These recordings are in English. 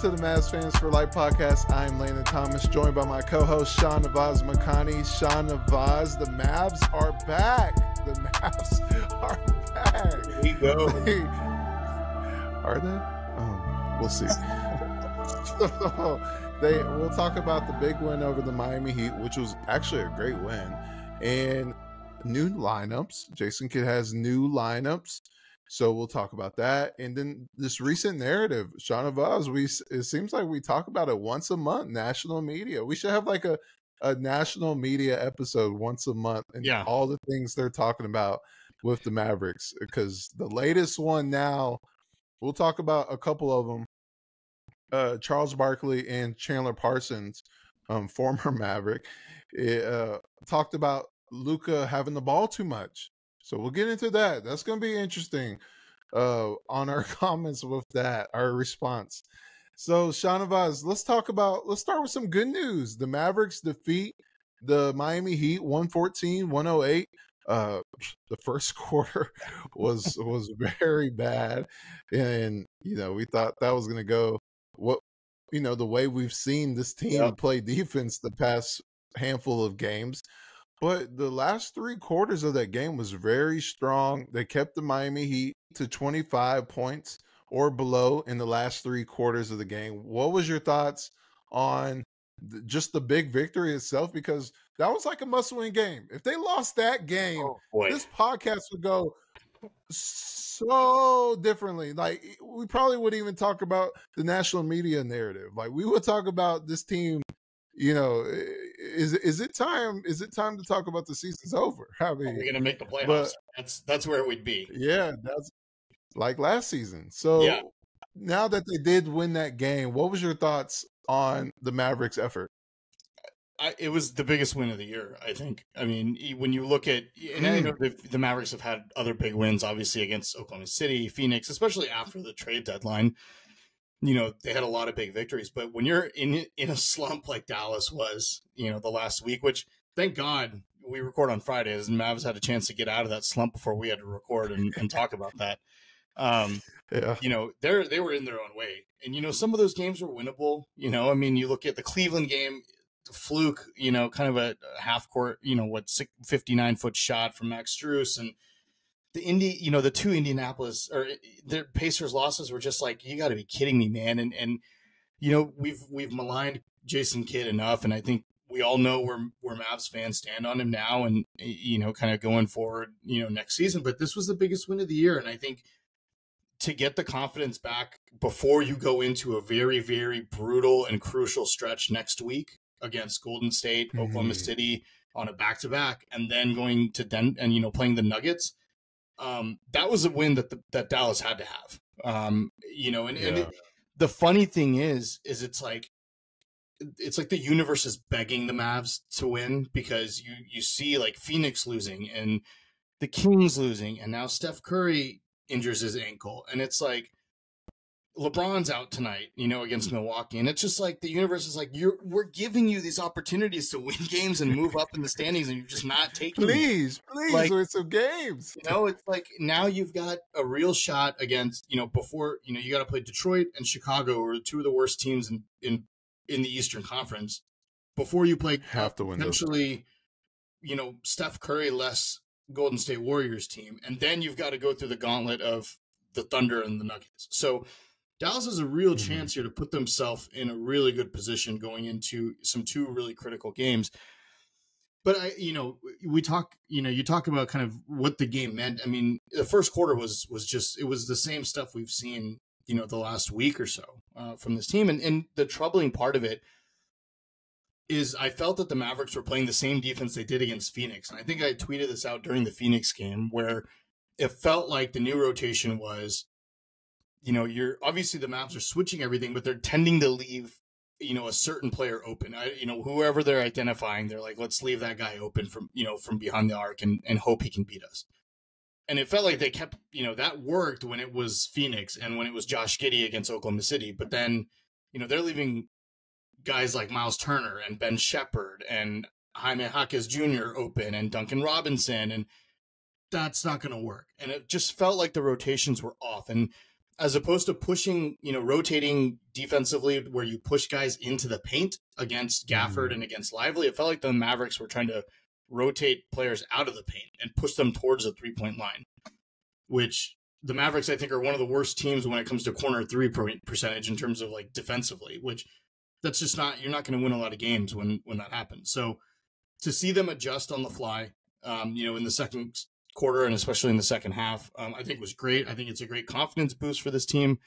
to the Mavs Fans for Life podcast. I'm Landon Thomas, joined by my co-host Shahnavaz Makhani. Shahnavaz, the Mavs are back. The Mavs are back. Here we go. Are they? We'll see. We'll talk about the big win over the Miami Heat, which was actually a great win, and new lineups. Jason Kidd has new lineups. So we'll talk about that. And then this recent narrative, Shahnavaz, it seems like we talk about it once a month, national media. We should have like a national media episode once a month and all the things they're talking about with the Mavericks. Because the latest one now, we'll talk about a couple of them. Charles Barkley and Chandler Parsons, former Maverick, talked about Luka having the ball too much. So we'll get into that. That's going to be interesting on our comments with that, our response. So, Shahnavaz, let's start with some good news. The Mavericks defeat the Miami Heat 114-108. The first quarter was very bad. And, we thought that was going to go the way we've seen this team play defense the past handful of games. But the last three quarters of that game was very strong. They kept the Miami Heat to 25 points or below in the last three quarters of the game. What was your thoughts on just the big victory itself? Because that was like a must-win game. If they lost that game, this podcast would go so differently. Like, we probably wouldn't even talk about the national media narrative. Like, we would talk about this team. Is it time to talk about the season's over? I mean, we're gonna make the playoffs. That's where we'd be. Yeah, that's like last season. So now that they did win that game, what was your thoughts on the Mavericks' effort? It was the biggest win of the year, I think. I mean, when you look at, and I know the Mavericks have had other big wins, obviously against Oklahoma City, Phoenix, especially after the trade deadline. They had a lot of big victories, but when you're in a slump like Dallas was, the last week, which thank God we record on Fridays, and Mavs had a chance to get out of that slump before we had to record and talk about that. They were in their own way, and some of those games were winnable. I mean, you look at the Cleveland game, the fluke, kind of a half court, 59-foot shot from Max Strus, and the two Indianapolis or their Pacers losses were just like, you got to be kidding me, man. And we've maligned Jason Kidd enough, and I think we all know where Mavs fans stand on him now, and kind of going forward, next season. But this was the biggest win of the year, and I think to get the confidence back before you go into a very, very brutal and crucial stretch next week against Golden State, Oklahoma City on a back-to-back, and then going to playing the Nuggets. That was a win that Dallas had to have, and the funny thing is it's like the universe is begging the Mavs to win, because you see like Phoenix losing and the Kings losing, and now Steph Curry injures his ankle, and it's like LeBron's out tonight, against Milwaukee, and it's just like the universe is like, we're giving you these opportunities to win games and move up in the standings, and you're just not taking Please, win some games. It's like now you've got a real shot against, before, you got to play Detroit and Chicago, who are two of the worst teams in the Eastern Conference, before you play have to win potentially, Steph Curry less Golden State Warriors team, and then you've got to go through the gauntlet of the Thunder and the Nuggets. So Dallas has a real chance here to put themselves in a really good position going into two really critical games. But you talk about kind of what the game meant. I mean, the first quarter was just, it was the same stuff we've seen, the last week or so from this team. And the troubling part of it is I felt that the Mavericks were playing the same defense they did against Phoenix. And I think I tweeted this out during the Phoenix game, where it felt like the new rotation was, you're obviously the Mavs are switching everything, but they're tending to leave, a certain player open. Whoever they're identifying, they're like, let's leave that guy open from behind the arc and hope he can beat us. And it felt like they kept, that worked when it was Phoenix and when it was Josh Giddey against Oklahoma City. But then, they're leaving guys like Miles Turner and Ben Shepherd and Jaime Jaquez Jr. open and Duncan Robinson, and that's not going to work. And it just felt like the rotations were off. And as opposed to pushing, rotating defensively where you push guys into the paint against Gafford and against Lively. It felt like the Mavericks were trying to rotate players out of the paint and push them towards the 3-point line, which the Mavericks, I think, are one of the worst teams when it comes to corner 3-point percentage in terms of like defensively, which that's just not, you're not going to win a lot of games when that happens. So to see them adjust on the fly, in the second quarter and especially in the second half, I think was great. I think it's a great confidence boost for this team.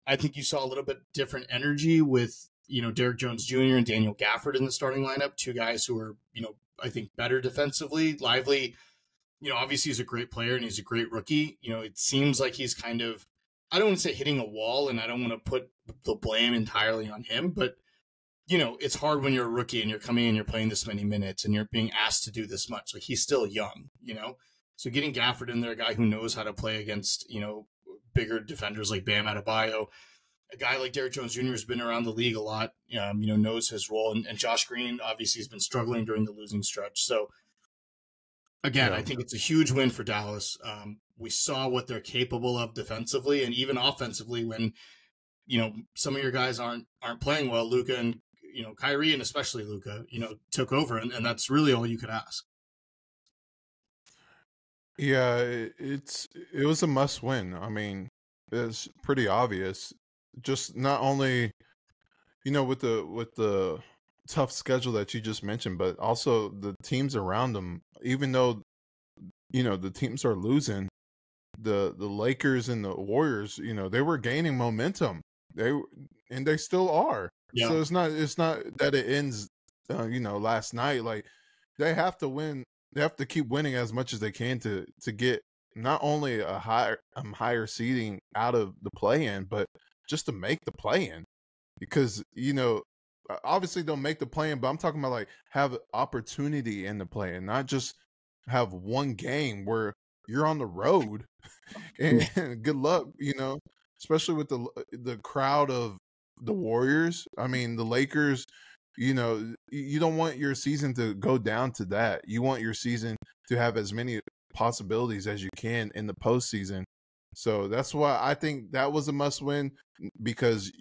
I think you saw a little bit different energy with, Derek Jones Jr. and Daniel Gafford in the starting lineup, two guys who are, I think better defensively. Lively, obviously he's a great player and he's a great rookie. It seems like he's kind of, I don't want to say hitting a wall, and I don't want to put the blame entirely on him, but it's hard when you're a rookie and you're coming in, you're playing this many minutes and you're being asked to do this much. Like, he's still young, So getting Gafford in there, a guy who knows how to play against, bigger defenders like Bam Adebayo, a guy like Derek Jones Jr. has been around the league a lot, knows his role. And Josh Green obviously has been struggling during the losing stretch. So again, I think it's a huge win for Dallas. We saw what they're capable of defensively and even offensively when, some of your guys aren't playing well. Luka and, Kyrie, and especially Luka, took over, and that's really all you could ask. Yeah, it was a must win. I mean, it's pretty obvious. Just not only, with the tough schedule that you just mentioned, but also the teams around them. Even though, the teams are losing, the Lakers and the Warriors, they were gaining momentum. They still are. Yeah. So it's not that it ends, last night. Like, they have to win. They have to keep winning as much as they can to get not only a higher seeding out of the play-in, but just to make the play-in. Because, obviously don't make the play-in, but I'm talking about like have opportunity in the play-in, not just have one game where you're on the road and good luck, especially with the crowd of the Warriors. I mean, the Lakers, you don't want your season to go down to that. You want your season to have as many possibilities as you can in the postseason. So that's why I think that was a must win, because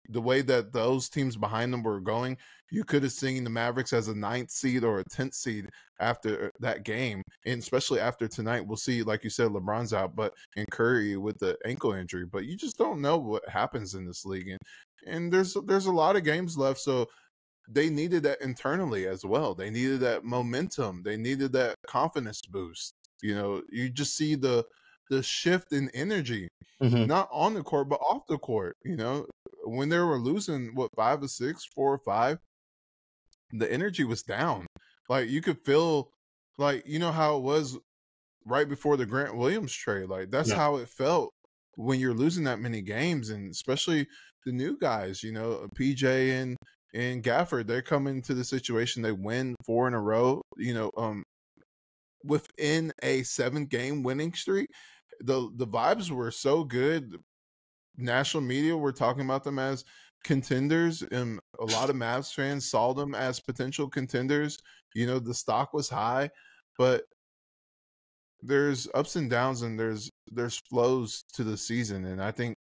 the way that those teams behind them were going, you could have seen the Mavericks as a 9th seed or a 10th seed after that game. And especially after tonight, we'll see, like you said, LeBron's out, and Curry with the ankle injury. But you just don't know what happens in this league. And there's a lot of games left. So they needed that internally as well. They needed that momentum. They needed that confidence boost. You just see the shift in energy, not on the court, but off the court. When they were losing, 5 or 6, 4 or 5, the energy was down. Like, you could feel, like, how it was right before the Grant Williams trade. Like, that's how it felt when you're losing that many games, and especially the new guys, PJ and Gafford, they're coming to the situation. They win 4 in a row, within a 7-game winning streak. The vibes were so good. National media were talking about them as contenders, and a lot of Mavs fans saw them as potential contenders. The stock was high, but there's ups and downs, and there's flows to the season. And I think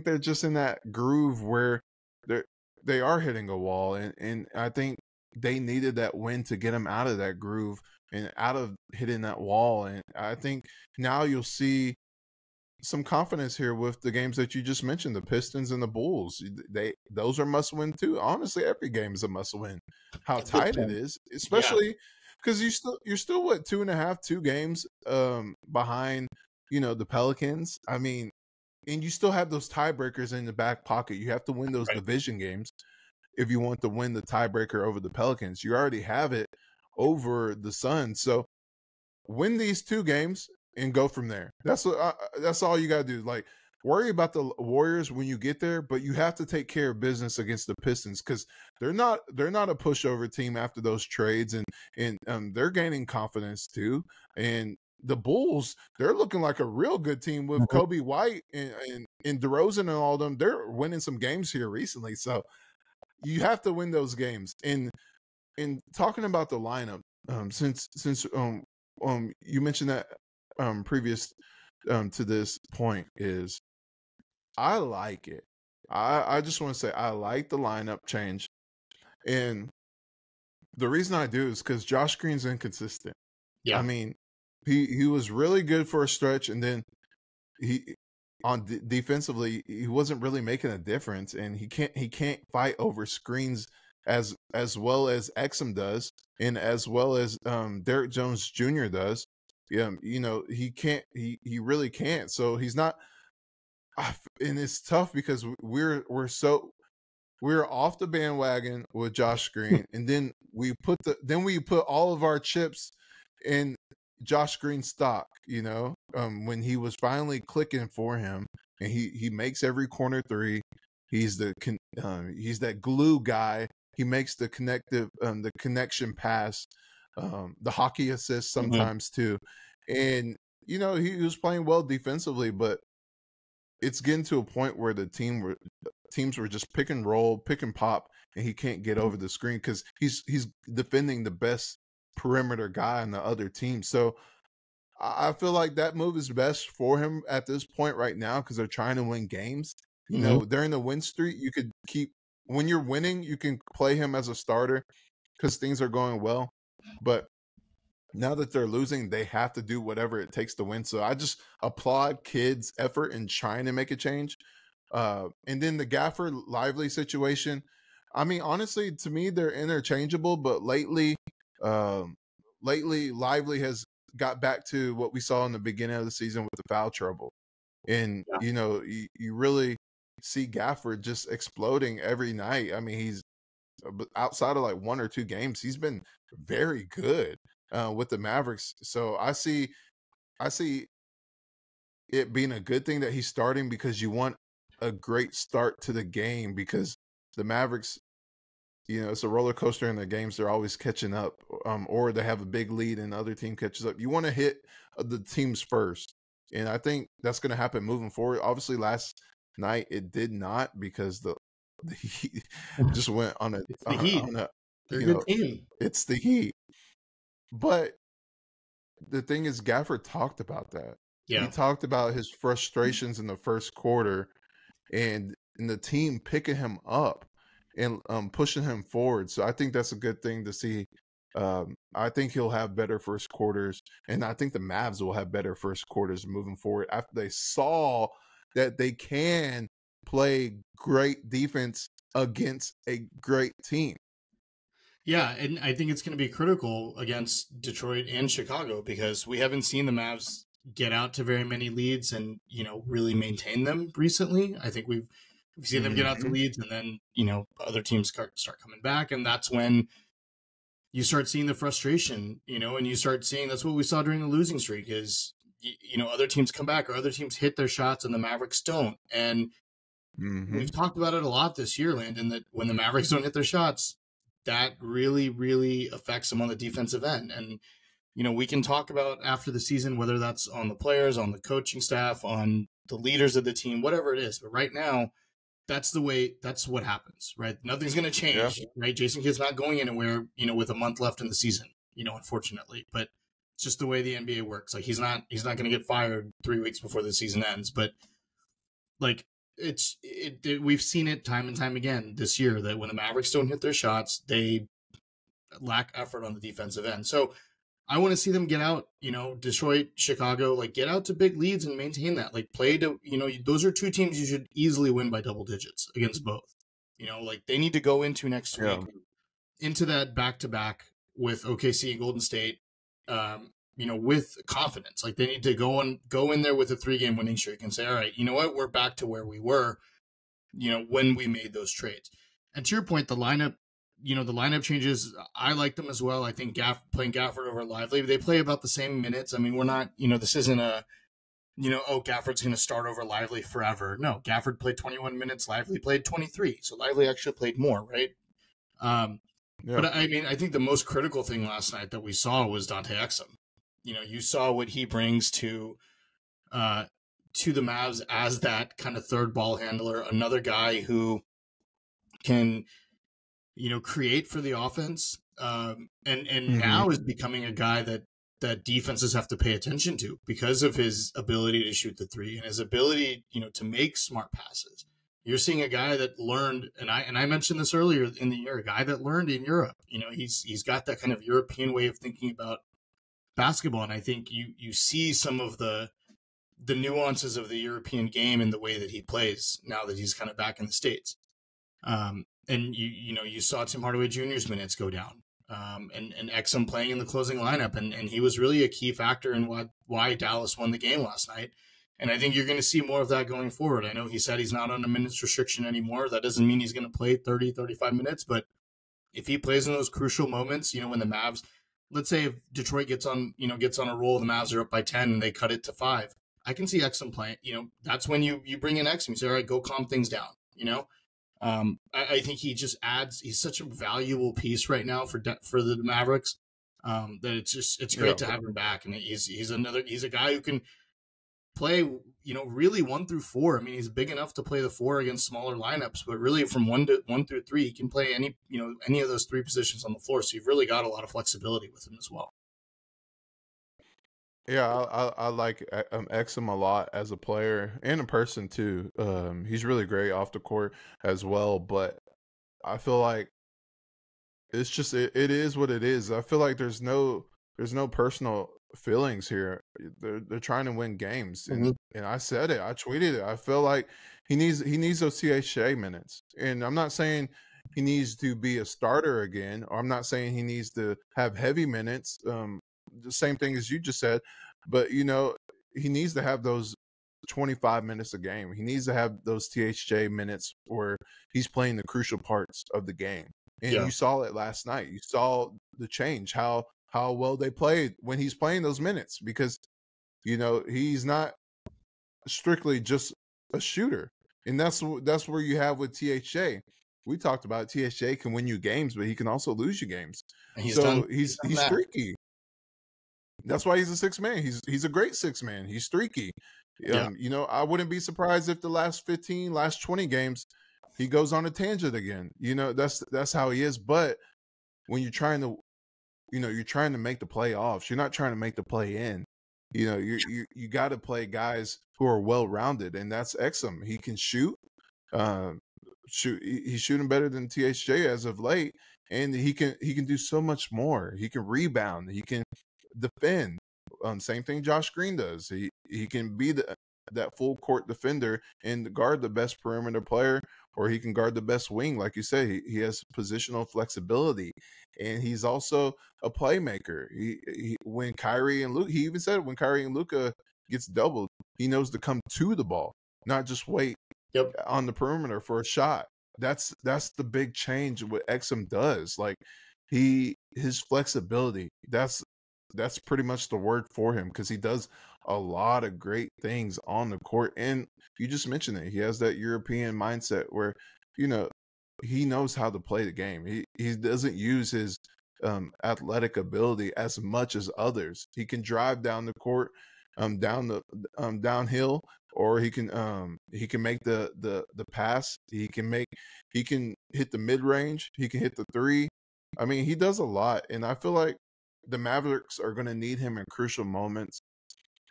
they're just in that groove where they are hitting a wall, and I think they needed that win to get them out of that groove and out of hitting that wall. And I think now you'll see some confidence here with the games that you just mentioned, the Pistons and the Bulls. Those are must win too. Honestly, every game is a must win. How tight it is, especially because you're still 2 games behind, the Pelicans. I mean, and you still have those tiebreakers in the back pocket. You have to win those division games if you want to win the tiebreaker over the Pelicans. You already have it over the Suns. So win these 2 games and go from there. That's all you got to do. Like, worry about the Warriors when you get there, but you have to take care of business against the Pistons, because they're not a pushover team after those trades, and they're gaining confidence too. And the Bulls, they're looking like a real good team with Kobe White and DeRozan and all of them. They're winning some games here recently. So you have to win those games. And talking about the lineup, since you mentioned that previous to this point, is I like it. I just want to say I like the lineup change. And the reason I do is because Josh Green's inconsistent. I Yeah. mean, he was really good for a stretch, and then he defensively he wasn't really making a difference, and he can't fight over screens as well as Exum does, and as well as Derek Jones Jr. does. Yeah, he really can't. So he's not. And it's tough because we're off the bandwagon with Josh Green, and then we put all of our chips in Josh Green stock. When he was finally clicking for him, and he makes every corner three. He's he's that glue guy. He makes the connection pass, the hockey assist sometimes too, and he was playing well defensively, but it's getting to a point where teams were just pick and roll, pick and pop, and he can't get over the screen because he's defending the best perimeter guy on the other team. So I feel like that move is best for him at this point right now because they're trying to win games. During the win streak, you could when you're winning, you can play him as a starter because things are going well. But now that they're losing, they have to do whatever it takes to win. So I just applaud kids' effort in trying to make a change. And then the Gafford Lively situation. I mean, honestly, to me, they're interchangeable. But lately, Lively has got back to what we saw in the beginning of the season with the foul trouble. And you really see Gafford just exploding every night. I mean, he's outside of like one or two games, he's been very good with the Mavericks. So I see it being a good thing that he's starting because you want a great start to the game because the Mavericks, it's a roller coaster in the games. They're always catching up, or they have a big lead and the other team catches up. You want to hit the teams first. And I think that's going to happen moving forward. Obviously, last night it did not because the Heat just went on a. It's the Heat. They're a good team. It's the Heat. But the thing is, Gafford talked about that. Yeah. He talked about his frustrations in the first quarter, and the team picking him up and pushing him forward. So I think that's a good thing to see. I think he'll have better first quarters, and I think the Mavs will have better first quarters moving forward after they saw that they can play great defense against a great team. Yeah, and I think it's going to be critical against Detroit and Chicago because we haven't seen the Mavs get out to very many leads and, really maintain them recently. I think we've seen them get out to leads and then, other teams start coming back. And that's when you start seeing the frustration, and you start seeing that's what we saw during the losing streak is, other teams come back or other teams hit their shots and the Mavericks don't. And we've talked about it a lot this year, Landon, that when the Mavericks don't hit their shots, that really, really affects them on the defensive end. And, we can talk about after the season, whether that's on the players, on the coaching staff, on the leaders of the team, whatever it is. But right now, that's what happens, right? Nothing's going to change, right? Jason Kidd's not going anywhere, with a month left in the season, unfortunately. But it's just the way the NBA works. Like he's not going to get fired 3 weeks before the season ends. But like, we've seen it time and time again this year that when the Mavericks don't hit their shots, they lack effort on the defensive end. So I want to see them get out, Detroit, Chicago, like get out to big leads and maintain that. Like play to, those are two teams you should easily win by double digits against both. Like they need to go into next week into that back-to-back with OKC and Golden State, with confidence. Like they need to go in there with a 3-game winning streak and say, all right, you know what? We're back to where we were, when we made those trades. And to your point, the lineup changes, I like them as well. I think playing Gafford over Lively, they play about the same minutes. I mean, we're not, this isn't a, Gafford's going to start over Lively forever. No, Gafford played 21 minutes, Lively played 23. So Lively actually played more, right? But I mean, I think the most critical thing last night that we saw was Dante Exum. You saw what he brings to the Mavs as that kind of third ball handler, another guy who can, create for the offense. And now is becoming a guy that that defenses have to pay attention to because of his ability to shoot the three and his ability, to make smart passes. You're seeing a guy that learned, and I mentioned this earlier in the year, a guy that learned in Europe. He's got that kind of European way of thinking about basketball, and I think you see some of the nuances of the European game in the way that he plays now that he's kind of back in the States. And you saw Tim Hardaway Jr.'s minutes go down. And Exum playing in the closing lineup, and he was really a key factor in why Dallas won the game last night. And I think you're going to see more of that going forward. I know he said he's not on a minutes restriction anymore. That doesn't mean he's going to play 30, 35 minutes, but if he plays in those crucial moments, when the Mavs, let's say if Detroit gets on a roll, the Mavs are up by 10 and they cut it to 5. I can see Exum playing. That's when you bring in Exum. You say, all right, go calm things down. I think he just adds. He's such a valuable piece right now for the Mavericks that it's great to have him back. And he's a guy who can play really 1 through 4. I mean, he's big enough to play the 4 against smaller lineups, but really from 1 through 3, he can play any of those 3 positions on the floor. So you've really got a lot of flexibility with him as well. Yeah, I like Exum a lot as a player and a person too. He's really great off the court as well, but I feel like it's just it is what it is. I feel like there's no personal feelings here. They're trying to win games, and I said it. I tweeted it. I feel like he needs those THA minutes, and I'm not saying he needs to be a starter again, or I'm not saying he needs to have heavy minutes. The same thing as you just said, but he needs to have those 25 minutes a game. He needs to have those THJ minutes where he's playing the crucial parts of the game. And you saw it last night. You saw the change, how well they played when he's playing those minutes, because he's not strictly just a shooter. And that's where you have with THJ. We talked about THJ can win you games, but he can also lose you games. And he's streaky. That's why he's a 6 man. He's a great 6 man. He's streaky. I wouldn't be surprised if the last 20 games he goes on a tangent again. That's how he is. But when you're trying to make the playoffs, you're not trying to make the play in. You got to play guys who are well rounded, and that's Exum. He can shoot. He's shooting better than THJ as of late, and he can do so much more. He can rebound. He can defend. Same thing Josh Green does. He can be that full court defender and guard the best perimeter player, or he can guard the best wing. Like you say, he has positional flexibility, and he's also a playmaker. When Kyrie and Luka, he even said when Kyrie and Luka gets doubled, he knows to come to the ball, not just wait on the perimeter for a shot. That's the big change what Exum does. Like his flexibility. That's pretty much the word for him, because he does a lot of great things on the court. And you just mentioned it. He has that European mindset where, he knows how to play the game. He doesn't use his athletic ability as much as others. He can drive down the court, downhill, or he can make the pass. He can hit the mid range. He can hit the 3. I mean, he does a lot, and I feel like the Mavericks are going to need him in crucial moments,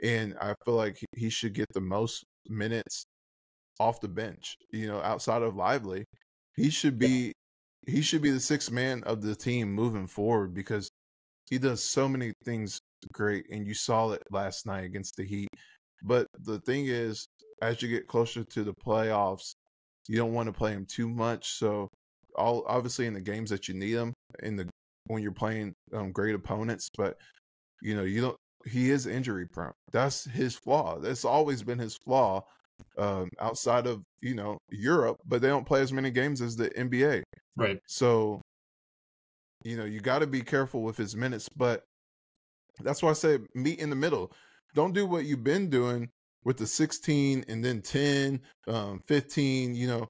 and I feel like he should get the most minutes off the bench. Outside of Lively, he should be the 6th man of the team moving forward, because he does so many things great, and you saw it last night against the Heat. But the thing is, as you get closer to the playoffs, you don't want to play him too much. So, obviously in the games that you need him, when you're playing great opponents, but you don't. He is injury prone. That's his flaw. That's always been his flaw. Outside of Europe, but they don't play as many games as the NBA. Right. So you got to be careful with his minutes. But that's why I say meet in the middle. Don't do what you've been doing with the 16 and then 10, 15. You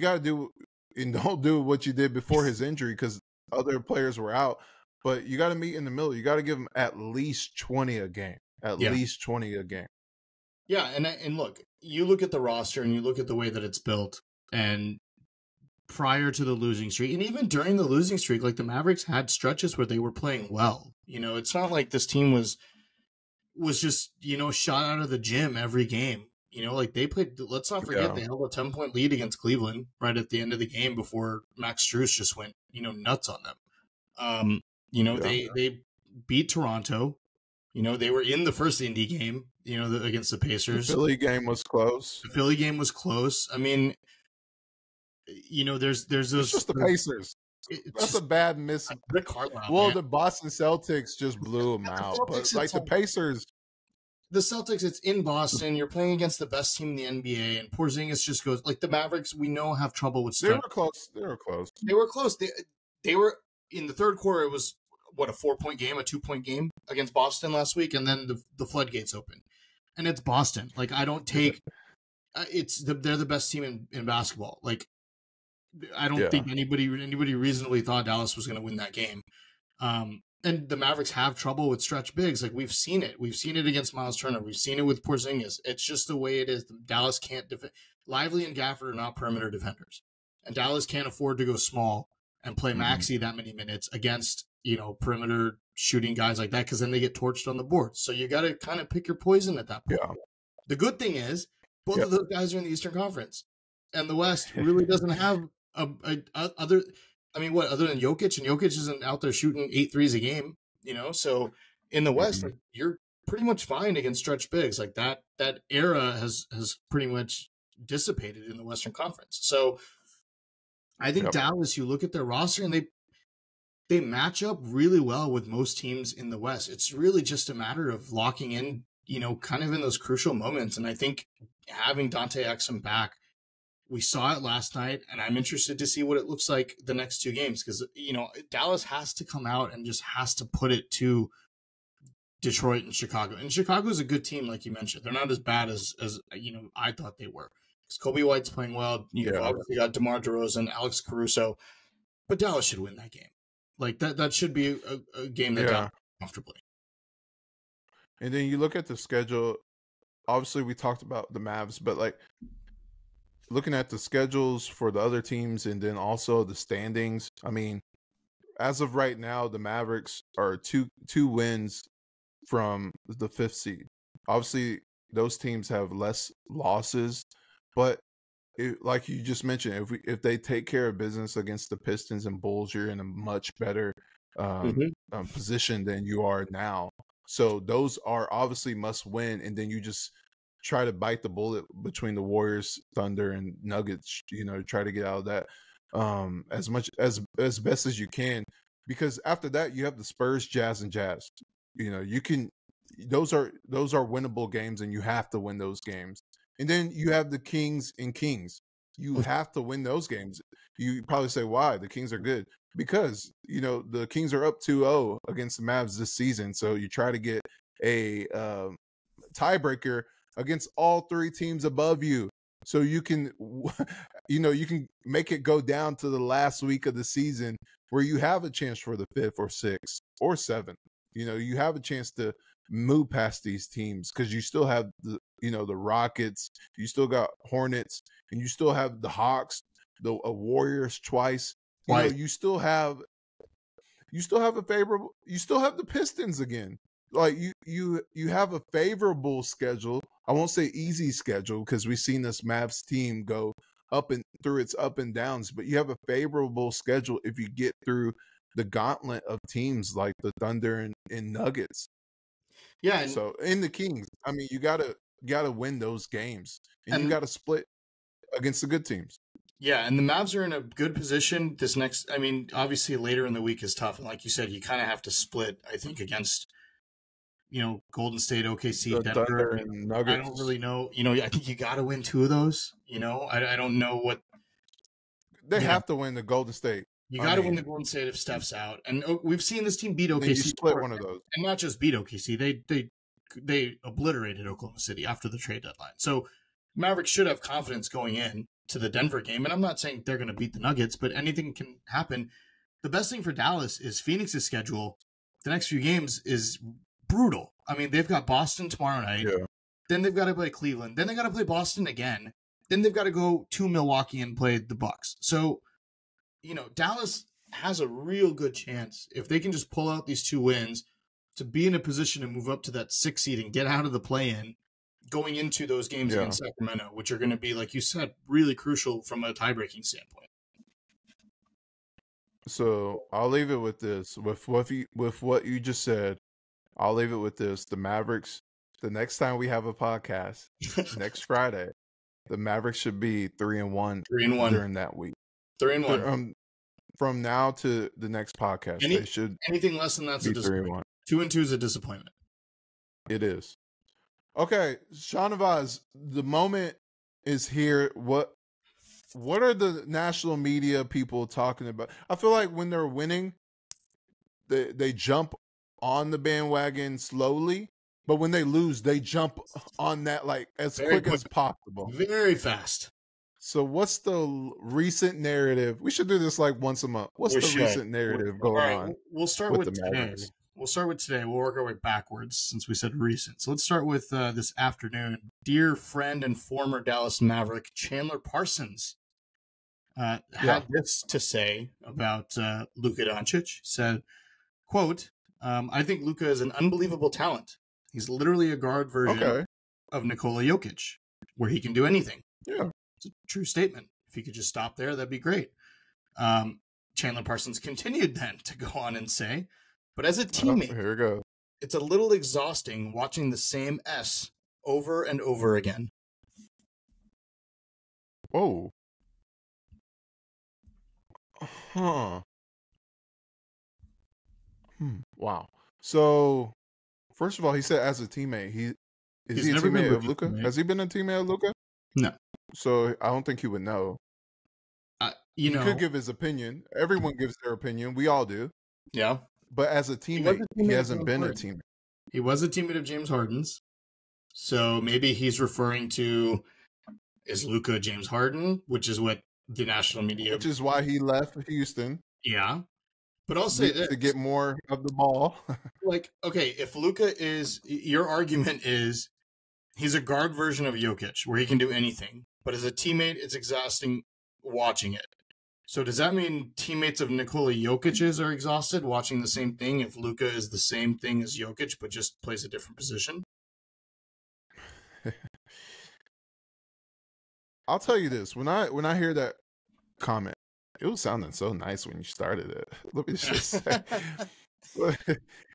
got to do, and don't do what you did before his injury, because other players were out. But you got to meet in the middle. You got to give him at least 20 a game. Least 20 a game. Yeah, and look, you look at the roster and you look at the way that it's built, and prior to the losing streak, and even during the losing streak, like the Mavericks had stretches where they were playing well. You know, it's not like this team was just, you know, shot out of the gym every game. You know, like they played, let's not forget, they held a 10-point lead against Cleveland right at the end of the game before Max Strus just went, you know, nuts on them. You know, they beat Toronto. You know, they were in the first Indy game, you know, against the Pacers. The Philly game was close. The Philly game was close. I mean, you know, there's those. It's just the Pacers. That's just a bad miss. Well, the Boston Celtics just blew them out. But like the Pacers. The Celtics, it's in Boston. You're playing against the best team in the NBA, and Porzingis just goes like the Mavericks. We know have trouble with. They were close. They were close. They were close. They were in the third quarter. It was what, a 4-point game, a 2-point game against Boston last week, and then the floodgates open, and it's Boston. Like I don't take. They're the best team in basketball. Like I don't think anybody reasonably thought Dallas was going to win that game. And the Mavericks have trouble with stretch bigs. Like we've seen it. We've seen it against Miles Turner. We've seen it with Porzingis. It's just the way it is. Dallas can't defend. Lively and Gafford are not perimeter defenders. And Dallas can't afford to go small and play Maxey that many minutes against, you know, perimeter shooting guys like that, because then they get torched on the board. So you got to kind of pick your poison at that point. Yeah. The good thing is both of those guys are in the Eastern Conference. And the West really doesn't have other... I mean, what, other than Jokic? And Jokic isn't out there shooting 8 threes a game, you know? So in the West, like, you're pretty much fine against stretch bigs. Like that era has pretty much dissipated in the Western Conference. So I think Dallas, you look at their roster and they match up really well with most teams in the West. It's really just a matter of locking in, you know, kind of in those crucial moments. And I think having Dante Exum back, we saw it last night, and I'm interested to see what it looks like the next 2 games, because, you know, Dallas has to come out and just has to put it to Detroit and Chicago. And Chicago is a good team, like you mentioned. They're not as bad as you know, I thought they were. Because Kobe White's playing well. You've obviously got DeMar DeRozan, Alex Caruso. But Dallas should win that game. Like, that should be a game that Dallas comfortably. And then you look at the schedule. Obviously, we talked about the Mavs, but, like, looking at the schedules for the other teams and then also the standings, I mean, as of right now, the Mavericks are two wins from the 5th seed. Obviously, those teams have less losses, but like you just mentioned, if they take care of business against the Pistons and Bulls, you're in a much better position than you are now. So those are obviously must win, and then you just try to bite the bullet between the Warriors, Thunder, and Nuggets, you know, try to get out of that as much as best as you can, because after that you have the Spurs, Jazz, and Jazz. You know, you can, those are winnable games, and you have to win those games. And then you have the Kings and Kings. You have to win those games. You probably say, why? The Kings are good. Because, you know, the Kings are up 2-0 against the Mavs this season. So you try to get a tiebreaker against all 3 teams above you. So you can, you know, you can make it go down to the last week of the season where you have a chance for the 5th or 6th or 7th. You know, you have a chance to move past these teams because you still have the, you know, the Rockets, you still got Hornets, and you still have the Hawks, the Warriors twice. You know, you still have a favorable, you still have the Pistons again. Like you have a favorable schedule. I won't say easy schedule because we've seen this Mavs team go up and through its up and downs, but you have a favorable schedule if you get through the gauntlet of teams like the Thunder and Nuggets. Yeah. And so in the Kings, I mean, you gotta win those games, and you gotta split against the good teams. Yeah, and the Mavs are in a good position this next. I mean, obviously later in the week is tough, and like you said, you kind of have to split. I think against, you know, Golden State, OKC, Denver, and Nuggets. I don't really know. You know, I think you got to win 2 of those. You know, I don't know what they have to win the Golden State. You got to win the Golden State if Steph's out, and we've seen this team beat OKC. You split one of those, and not just beat OKC. They obliterated Oklahoma City after the trade deadline. So Mavericks should have confidence going in to the Denver game. And I'm not saying they're going to beat the Nuggets, but anything can happen. The best thing for Dallas is Phoenix's schedule. The next few games is brutal. I mean, they've got Boston tomorrow night. Yeah. Then they've got to play Cleveland. Then they got to play Boston again. Then they've got to go to Milwaukee and play the Bucks. So, you know, Dallas has a real good chance if they can just pull out these 2 wins, to be in a position to move up to that 6 seed and get out of the play-in going into those games against Sacramento, which are going to be, like you said, really crucial from a tie-breaking standpoint. So I'll leave it with this. With what you just said, I'll leave it with this. The Mavericks, the next time we have a podcast, next Friday, the Mavericks should be 3-1 during that week. 3-1. From now to the next podcast, they should anything less than that's a disappointment. 2-2 is a disappointment. It is. Okay, Shahnavaz, the moment is here. What are the national media people talking about? I feel like when they're winning, they jump on the bandwagon slowly, but when they lose, they jump on that like as quick as possible. Very fast. So what's the recent narrative? We should do this like once a month. What's the recent narrative going on? We'll start with today. We'll start with today. We'll work our way backwards since we said recent. So let's start with this afternoon. Dear friend and former Dallas Maverick Chandler Parsons had this to say about Luka Dončić. Said, quote, I think Luka is an unbelievable talent. He's literally a guard version of Nikola Jokic, where he can do anything. Yeah. It's a true statement. If he could just stop there, that'd be great. Chandler Parsons continued then to go on and say, but as a teammate, here we go. It's a little exhausting watching the same S over and over again. Whoa. Huh. Wow. So, first of all, he said as a teammate, he's a teammate of Luka? Has he been a teammate of Luka? No. So I don't think he would know. He could give his opinion. Everyone gives their opinion. We all do. Yeah. But as a teammate, he hasn't been a teammate. He was a teammate of James Harden's. So maybe he's referring to, is Luka James Harden, which is what the national media... Which is why he left Houston. Yeah. But I'll say this. To get more of the ball. Like, okay, if Luka is... Your argument is he's a guard version of Jokic, where he can do anything. But as a teammate, it's exhausting watching it. So does that mean teammates of Nikola Jokic's are exhausted watching the same thing if Luka is the same thing as Jokic but just plays a different position? I'll tell you this. When I hear that comment, it was sounding so nice when you started it. Let me just say.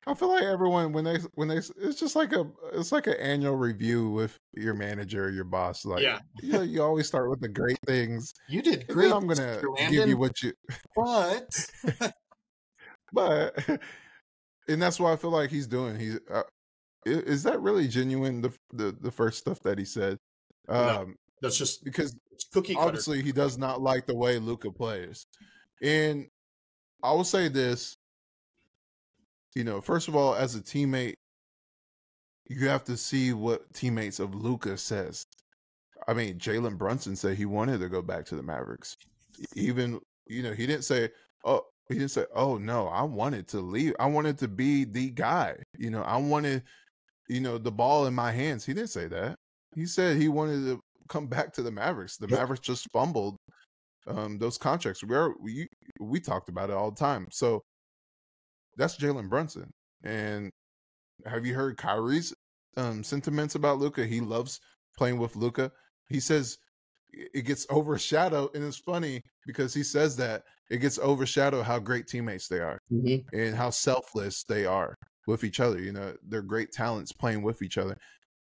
I feel like everyone when they it's just like an annual review with your manager or your boss. Like you always start with the great things. You did great. I'm gonna give you what you but and that's what I feel like he's doing. He's is that really genuine? The first stuff that he said. No, that's just because it's cookie cutter. Obviously he does not like the way Luka plays, and I will say this. First of all, as a teammate, you have to see what teammates of Luka says. I mean, Jalen Brunson said he wanted to go back to the Mavericks. Even, he didn't say, oh no, I wanted to leave. I wanted to be the guy. I wanted, the ball in my hands. He didn't say that. He said he wanted to come back to the Mavericks. The Mavericks just fumbled those contracts. We talked about it all the time. So, that's Jalen Brunson. And have you heard Kyrie's sentiments about Luka? He loves playing with Luka. He says it gets overshadowed, and it's funny because he says that it gets overshadowed how great teammates they are and how selfless they are with each other. They're great talents playing with each other.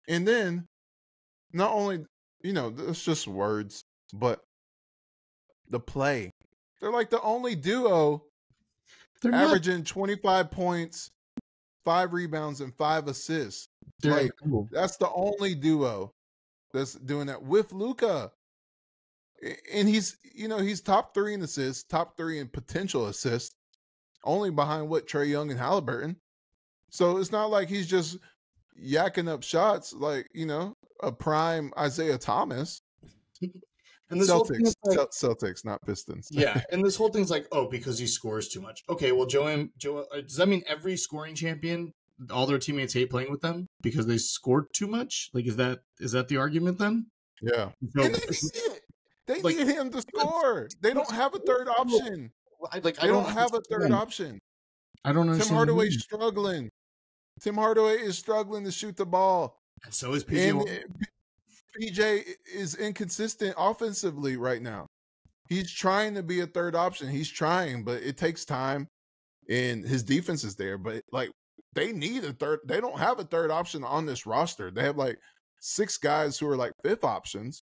And then not only, it's just words, but the play. They're like the only duo averaging 25 points, 5 rebounds, and 5 assists. That's the only duo that's doing that with Luka. And he's top 3 in assists, top 3 in potential assists, only behind Trae Young and Halliburton. So it's not like he's just yakking up shots like, a prime Isaiah Thomas. And this Celtics, not Pistons. Yeah, and this whole thing's like, because he scores too much. Okay, well, Joe, does that mean every scoring champion, all their teammates hate playing with them because they scored too much? Like, is that the argument then? Yeah. So, and they need him to score. They don't have a third option. They don't have a third option. I don't understand. Tim Hardaway's struggling. Tim Hardaway is struggling to shoot the ball. And so is PJ. And PJ is inconsistent offensively right now. He's trying to be a third option. He's trying, but it takes time. And his defense is there. But, like, they need a third. They don't have a third option on this roster. They have, like, 6 guys who are, like, fifth options.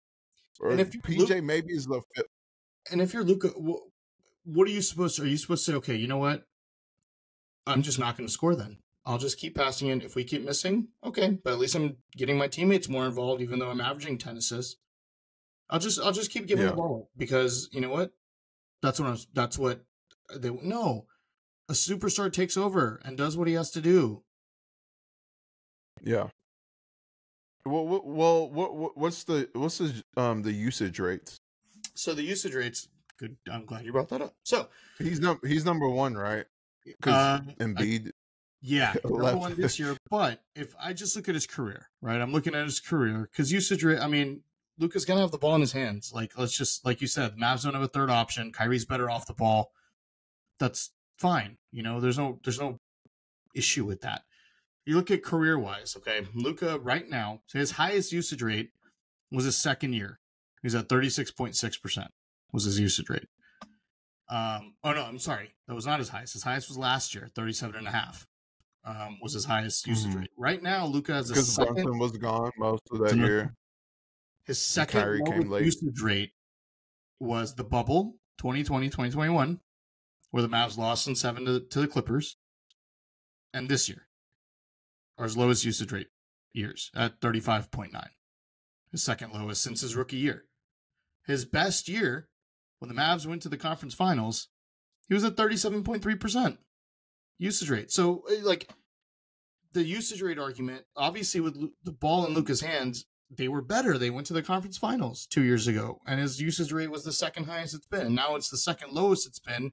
Or and if PJ maybe is the fifth. And if you're Luka, what are you supposed to? Are you supposed to say, okay, you know what? I'm just not going to score then. I'll just keep passing it. If we keep missing, okay, but at least I'm getting my teammates more involved, even though I'm averaging 10 assists. I'll just keep giving the ball because you know what? That's what they no. A superstar takes over and does what he has to do. Yeah. Well, what's the usage rates? So the usage rates. Good. I'm glad you brought that up. So he's number 1, right? Because Embiid. Yeah, number 1 this year. But if I just look at his career, right? I'm looking at his career because usage rate. I mean, Luka's gonna have the ball in his hands. Like, let's just like you said, Mavs don't have a third option. Kyrie's better off the ball. That's fine. You know, there's no issue with that. You look at career wise, okay? Luka right now, so his highest usage rate was his second year. He's at 36.6% was his usage rate. Oh no, I'm sorry. That was not his highest. His highest was last year, 37.5. Was his highest usage rate. Right now, Luka has a second. Because Brunson was gone most of that year. His second usage rate was the bubble, 2020-2021, where the Mavs lost in 7 to the Clippers, and this year, or his lowest usage rate years at 35.9. His second lowest since his rookie year. His best year, when the Mavs went to the conference finals, he was at 37.3% usage rate. So, like, the usage rate argument, obviously with the ball in Luka's hands, they were better. They went to the conference finals 2 years ago, and his usage rate was the second highest it's been. Now it's the second lowest it's been,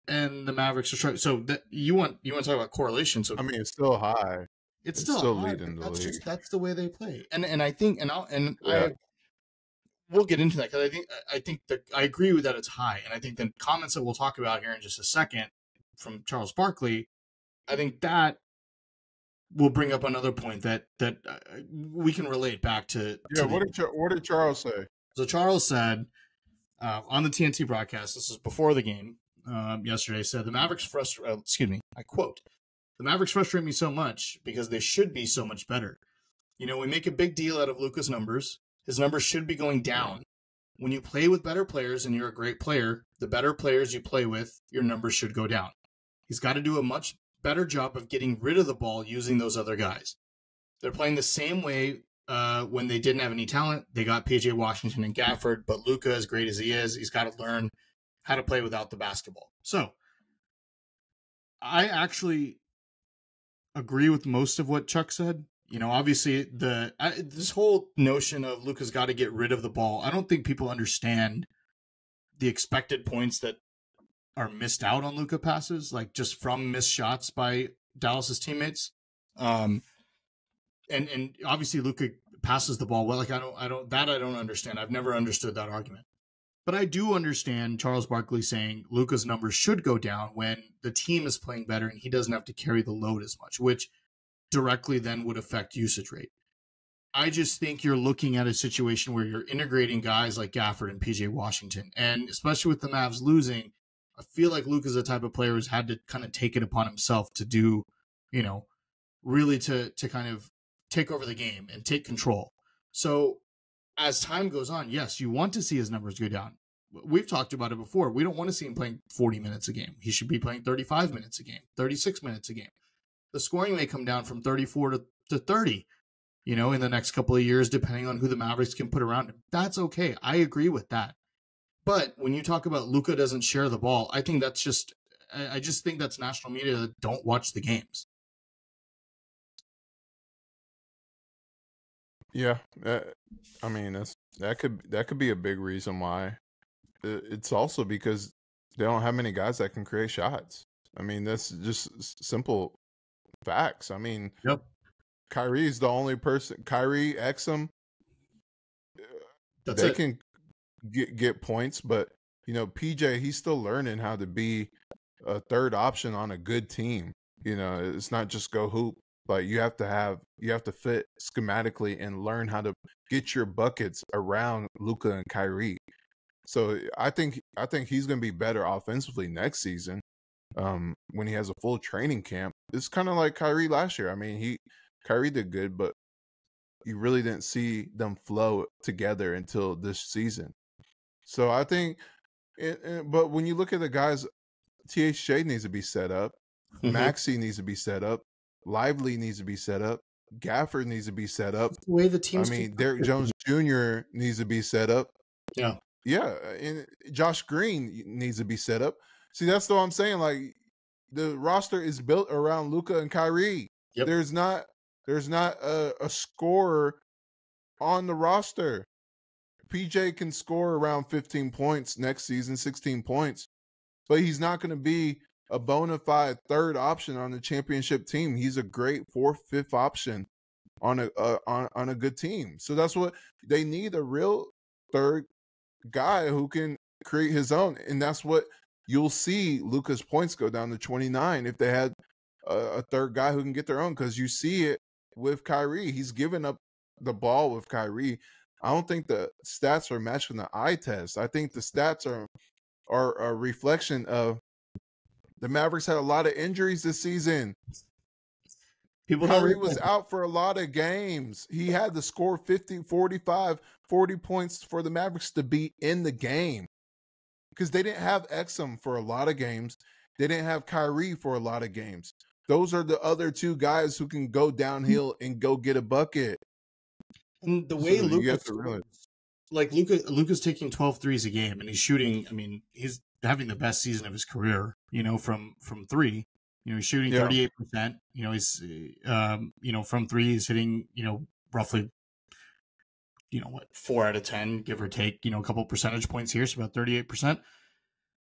and the Mavericks are trying. So you want to talk about correlation? So I mean, it's still high. It's still high, leading the league. That's the way they play, and I think we'll get into that because I think that I agree with that it's high, and I think the comments that we'll talk about here in just a second from Charles Barkley, I think that will bring up another point that we can relate back to. Yeah, what did Charles say? So Charles said on the TNT broadcast, this is before the game yesterday, said the Mavericks I quote, "The Mavericks frustrate me so much because they should be so much better. You know, we make a big deal out of Luka's numbers. His numbers should be going down. When you play with better players and you're a great player, the better players you play with, your numbers should go down. He's got to do a much better job of getting rid of the ball using those other guys. They're playing the same way when they didn't have any talent. They got PJ Washington and Gafford, but Luka, as great as he is, he's got to learn how to play without the basketball." So I actually agree with most of what Chuck said. You know, obviously this whole notion of Luka's got to get rid of the ball, I don't think people understand the expected points that are missed out on Luka passes, like just from missed shots by Dallas's teammates. And obviously Luka passes the ball well. Like I don't understand. I've never understood that argument. But I do understand Charles Barkley saying Luka's numbers should go down when the team is playing better and he doesn't have to carry the load as much, which directly then would affect usage rate. I just think you're looking at a situation where you're integrating guys like Gafford and PJ Washington. And especially with the Mavs losing, I feel like Luka's the type of player who's had to kind of take it upon himself to do, you know, really to kind of take over the game and take control. So as time goes on, yes, you want to see his numbers go down. We've talked about it before. We don't want to see him playing 40 minutes a game. He should be playing 35 minutes a game, 36 minutes a game. The scoring may come down from 34 to 30, you know, in the next couple of years, depending on who the Mavericks can put around him. That's okay. I agree with that. But when you talk about Luka doesn't share the ball, I think that's just, I just think that's national media that don't watch the games. Yeah, I mean that could be a big reason why. It's also because they don't have many guys that can create shots. I mean, that's just simple facts. I mean, yep. Kyrie's the only person. Kyrie, Exum, That's they it. can get points, but you know, PJ, he's still learning how to be a third option on a good team. You know, it's not just go hoop. Like you have to fit schematically and learn how to get your buckets around Luka and Kyrie. So I think he's going to be better offensively next season. When he has a full training camp, it's kind of like Kyrie last year. I mean, Kyrie did good, but you really didn't see them flow together until this season. So I think, but when you look at the guys, THJ needs to be set up, Maxey needs to be set up, Lively needs to be set up, Gafford needs to be set up. The way the I teams, mean, Derrick Jones Jr. needs to be set up. yeah, Yeah, and Josh Green needs to be set up. See, that's what I'm saying. Like the roster is built around Luka and Kyrie. Yep. There's not a scorer on the roster. PJ can score around 15 points next season, 16 points, but he's not going to be a bona fide third option on the championship team. He's a great fourth, fifth option on a good team. So that's what they need, a real third guy who can create his own, and that's what you'll see Luka's points go down to 29 if they had a third guy who can get their own, because you see it with Kyrie. He's given up the ball with Kyrie. I don't think the stats are matching the eye test. I think the stats are a reflection of the Mavericks had a lot of injuries this season. Kyrie was out for a lot of games. He had to score 50, 45, 40 points for the Mavericks to be in the game, because they didn't have Exum for a lot of games. They didn't have Kyrie for a lot of games. Those are the other two guys who can go downhill and go get a bucket. And the way Luka's taking 12 threes a game, and he's shooting, I mean, he's having the best season of his career, from three. He's shooting 38%. He's from three, he's hitting, roughly 4 out of 10, give or take, a couple percentage points here, so about 38%.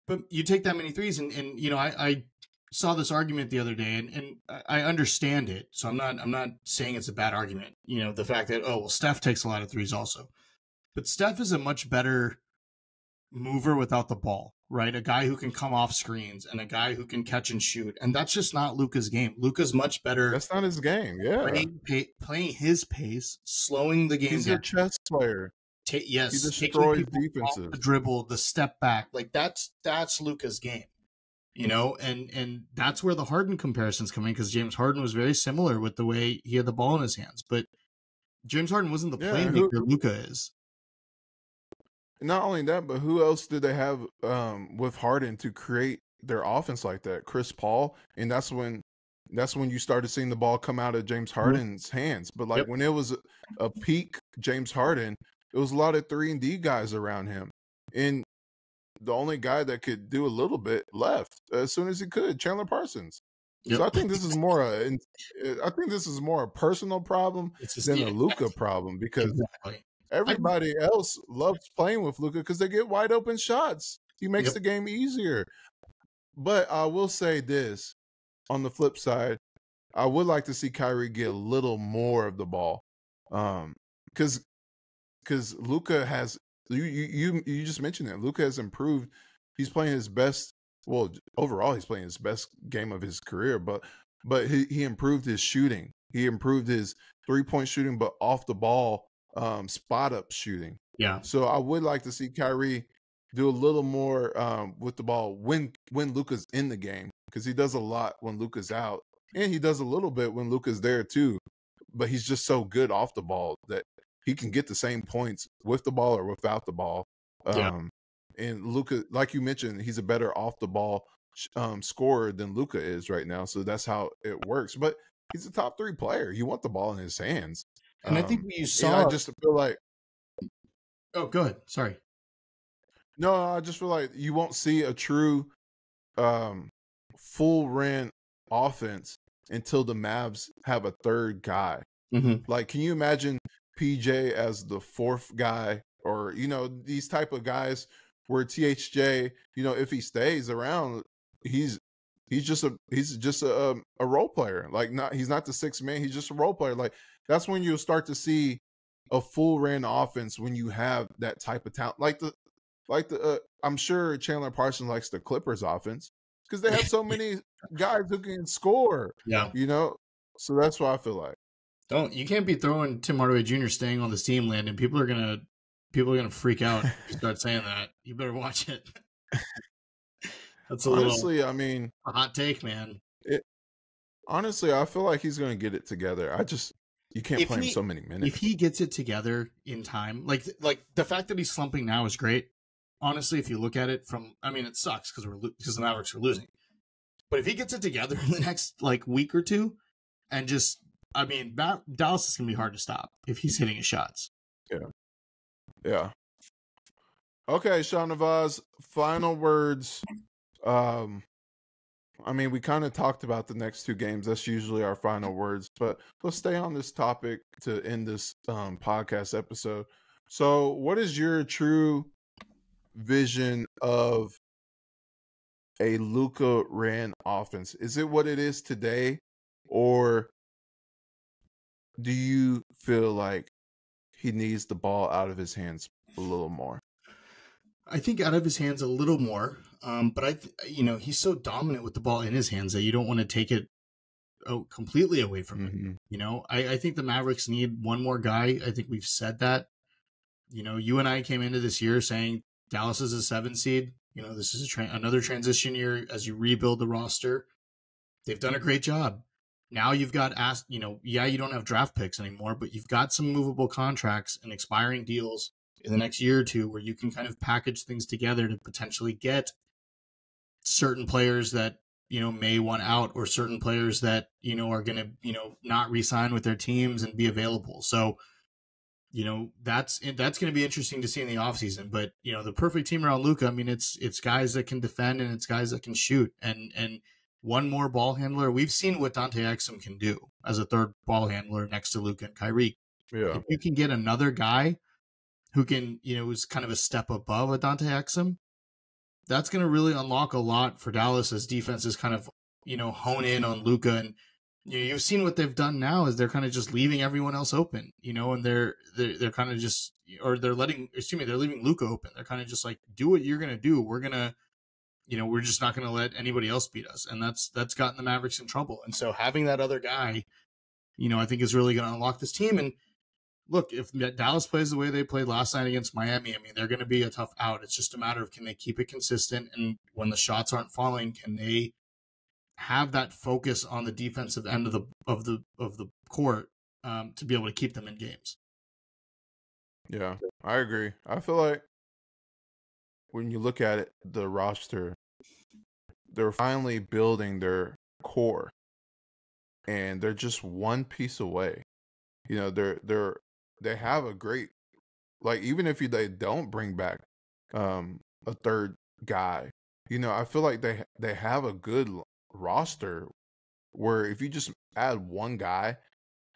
But you take that many threes, and I saw this argument the other day, and I understand it. So I'm not saying it's a bad argument. The fact that, Steph takes a lot of threes also. But Steph is a much better mover without the ball, right? A guy who can come off screens and a guy who can catch and shoot. And that's just not Luka's game. Luka's much better. That's not his game, yeah. Playing his pace, slowing the game He's down. a chess player. Yes. He destroys defenses. The dribble, the step back. Like that's Luka's game. And that's where the Harden comparisons come in, because James Harden was very similar with the way he had the ball in his hands. But James Harden wasn't the playmaker Luka is. Not only that, but who else did they have with Harden to create their offense like that? Chris Paul, and that's when you started seeing the ball come out of James Harden's hands. But when it was a peak James Harden, it was a lot of 3-and-D guys around him, and the only guy that could do a little bit left as soon as he could, Chandler Parsons. So I think this is more a personal problem than a Luka problem, because everybody else loves playing with Luka because they get wide open shots. He makes the game easier. But I will say this, on the flip side, I would like to see Kyrie get a little more of the ball, because Luka has. You just mentioned that Luka has improved. He's playing his best. Well, overall, he's playing his best game of his career. But he improved his shooting. He improved his 3-point shooting, but off the ball, spot up shooting. Yeah. So I would like to see Kyrie do a little more with the ball when Luka's in the game, because he does a lot when Luka's out, and he does a little bit when Luka's there too. But he's just so good off the ball that he can get the same points with the ball or without the ball. And Luka, like you mentioned, he's a better off the ball scorer than Luka is right now. So that's how it works. But he's a top 3 player. You want the ball in his hands. And I think you saw. I just feel like. Oh, go ahead. Sorry. No, I just feel like you won't see a true full ran offense until the Mavs have a third guy. Like, can you imagine PJ as the fourth guy, or these type of guys where THJ, if he stays around, he's just a role player. Like, he's not the sixth man, he's just a role player. Like, that's when you'll start to see a full ran offense, when you have that type of talent. I'm sure Chandler Parsons likes the Clippers offense. because they have so many guys who can score. Yeah. So that's what I feel like. You can't be throwing Tim Hardaway Jr. staying on this team, Landon. People are gonna freak out if you start saying that. You better watch it. That's Honestly, a hot take, man. Honestly, I feel like he's going to get it together. You can't play him so many minutes. If he gets it together in time, like the fact that he's slumping now is great. Honestly, if you look at it it sucks because the Mavericks are losing. But if he gets it together in the next week or two, and just Dallas is going to be hard to stop if he's hitting his shots. Yeah. Okay, Shahnavaz, final words. We kind of talked about the next two games. That's usually our final words, but let's stay on this topic to end this podcast episode. So what is your true vision of a Luka ran offense? Is it what it is today, or do you feel like he needs the ball out of his hands a little more? I think out of his hands a little more, but he's so dominant with the ball in his hands that you don't want to take it completely away from him. I think the Mavericks need one more guy. I think we've said that. You and I came into this year saying Dallas is a 7 seed. This is another transition year as you rebuild the roster. They've done a great job. Now you've got you don't have draft picks anymore, but you've got some movable contracts and expiring deals in the next year or two where you can kind of package things together to potentially get certain players that, may want out, or certain players that, are going to, not re-sign with their teams and be available. So, that's going to be interesting to see in the offseason. But, the perfect team around Luka, it's guys that can defend and it's guys that can shoot. And one more ball handler. We've seen what Dante Exum can do as a third ball handler next to Luka and Kyrie. Yeah. If you can get another guy who can, is kind of a step above a Dante Exum, that's going to really unlock a lot for Dallas as defenses kind of, hone in on Luka. And you've seen what they've done now is they're kind of just leaving everyone else open, and they're kind of just, or they're leaving Luka open. They're kind of just like, do what you're going to do. We're going to, we're just not going to let anybody else beat us. And that's gotten the Mavericks in trouble. And so having that other guy, I think is really going to unlock this team. And look, if Dallas plays the way they played last night against Miami, they're going to be a tough out. It's just a matter of, can they keep it consistent? And when the shots aren't falling, can they have that focus on the defensive end of the court to be able to keep them in games? Yeah, I agree. I feel like when you look at it, the roster, they're finally building their core, and they're just one piece away. They have a great, even if they don't bring back a third guy, I feel like they have a good roster where if you just add one guy,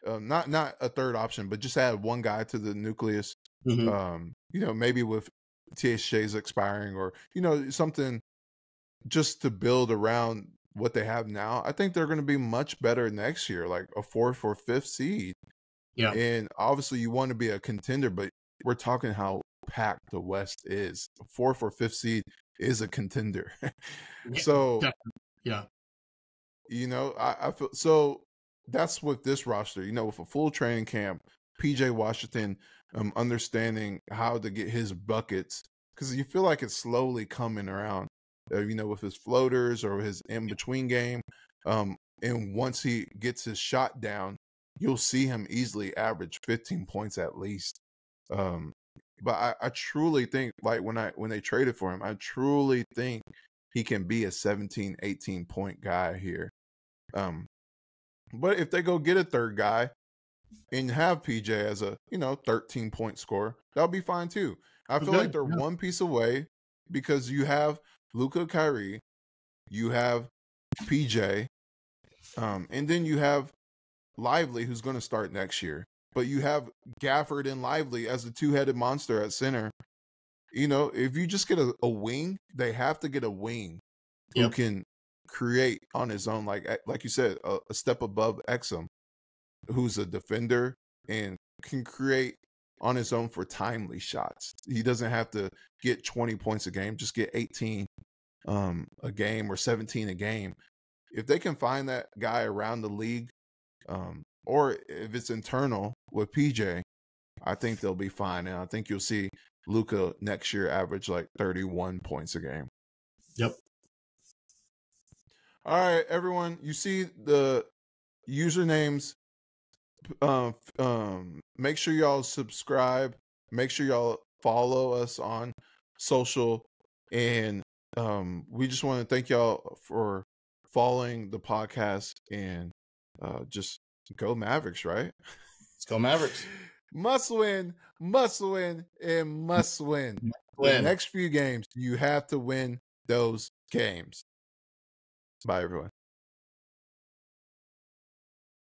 not a third option, but just add one guy to the nucleus, maybe with THJ's expiring, or, something just to build around what they have now. I think they're going to be much better next year, like a 4th or 5th seed. Yeah. And obviously you want to be a contender, but we're talking how packed the West is. 4th or 5th seed is a contender. So, yeah. I feel so that's with this roster, with a full training camp, PJ Washington understanding how to get his buckets, because you feel like it's slowly coming around, with his floaters or his in-between game. And once he gets his shot down, you'll see him easily average 15 points at least. But I truly think, when they traded for him, I truly think he can be a 17, 18 point guy here. But if they go get a third guy and have PJ as a 13 point scorer, that'll be fine too. I feel like they're one piece away, because you have Luka, Kyrie, you have PJ, and then you have Lively, who's going to start next year. But you have Gafford and Lively as the two-headed monster at center. If you just get a wing, they have to get a wing who can create on his own, like you said, a step above Exum, who's a defender and can create on his own for timely shots. He doesn't have to get 20 points a game, just get 18 a game or 17 a game. If they can find that guy around the league, or if it's internal with PJ, I think they'll be fine. And I think you'll see Luka next year average like 31 points a game. Yep. All right, everyone. You see the usernames. Make sure y'all subscribe. Make sure y'all follow us on social. And we just want to thank y'all for following the podcast, and just go Mavericks, right? Let's go Mavericks. Must win, and must win. The next few games, you have to win those games. Bye, everyone.